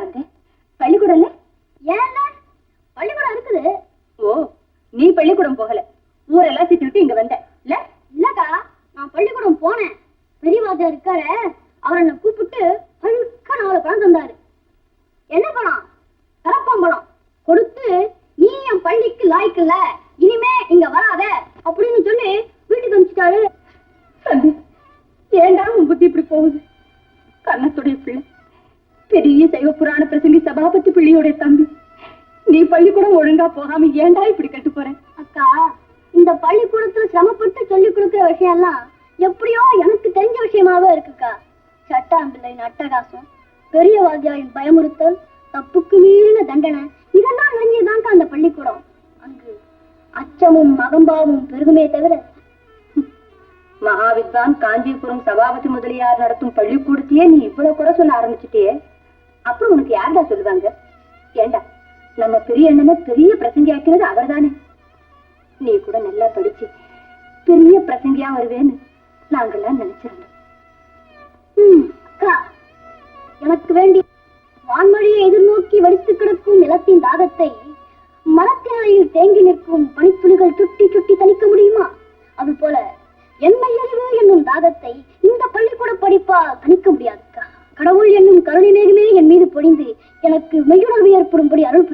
வந்த? பள்ளிக்கூடம் ஏன் பள்ளிக்கூடம் இருக்குது. ஓ, நீ பள்ளிக்கூடம் போகல, ஊரெல்லாம் சுத்தி விட்டு இங்க வந்த இல்ல? இல்லக்கா, நான் பள்ளிக்கூடம் போனேன். பெரியவாஜா இருக்காரு, அவர் என்ன கூப்பிட்டு பழுக்க 4 பழம் தந்தாரு. என்ன பழம்? கரப்பாம்பழம் கொடுத்து, நீ என் பள்ளிக்கு லாய்க்கல, இனிமே இங்க வராத அப்படின்னு சொல்லி வீட்டுக்கு அனுப்பிச்சிட்டாரு. சந்தி, ஏண்டா உன் புத்தி இப்படி போகுது? கண்ணத்துடைய பிள்ளை, பெரிய சைவ புராண பிரசங்கி சபாபதி பிள்ளையோட தம்பி, நீ பள்ளிக்கூடம் ஒழுங்கா போகாம ஏண்டா இப்படி கட்டு போற? அக்கா, இந்த பள்ளிக்கூடத்துல சிரமப்பட்டு சொல்லிக் கொடுக்கிற விஷயம் எல்லாம் எப்படியோ எனக்கு தெரிஞ்ச விஷயமாவே இருக்குக்கா. சட்டாம்பிள்ளையின் அட்டகாசம், பெரிய வாத்தியாரின் பயமுறுத்தல், தப்புக்கு மீறின தண்டனை, இதெல்லாம் நிறைஞ்சதுதான்க்கா அந்த பள்ளிக்கூடம். அங்கு அச்சமும் அகம்பாவும் பெருகுமே தவிர. மகாவித்வான் காஞ்சிபுரம் சபாபதி முதலியார் நடத்தும் பள்ளிக்கூடத்தையே நீ இவ்வளவு குறை சொல்ல ஆரம்பிச்சுட்டே, அப்புறம் உனக்கு யாருடா சொல்லுவாங்க? ஏண்டா, நம்ம பெரிய அண்ணனை பெரிய பிரசங்கி ஆக்கினது அவர் தானே. நீ கூட நல்லா படிச்சு பெரிய பிரசங்கியா வருவேன்னு நாங்கெல்லாம் நினைச்சிருந்தோம். அக்கா, எனக்கு வேண்டி வான்மொழியை எதிர்நோக்கி வடித்து கிடக்கும் நிலத்தின் தாகத்தை மரத்தினையில் தேங்கி நிற்கும் பனித்துளிகள் சுட்டி சுட்டி தணிக்க முடியுமா? அது போல என்மையறிவு என்னும் தாகத்தை இந்த பள்ளிக்கூட படிப்பால் தணிக்க முடியாதுக்கா. கடவுள் என்னும் கருணை மேகமே என் மீது பொழிந்து எனக்கு மெய்யுணர்வு ஏற்படும்படி அருள்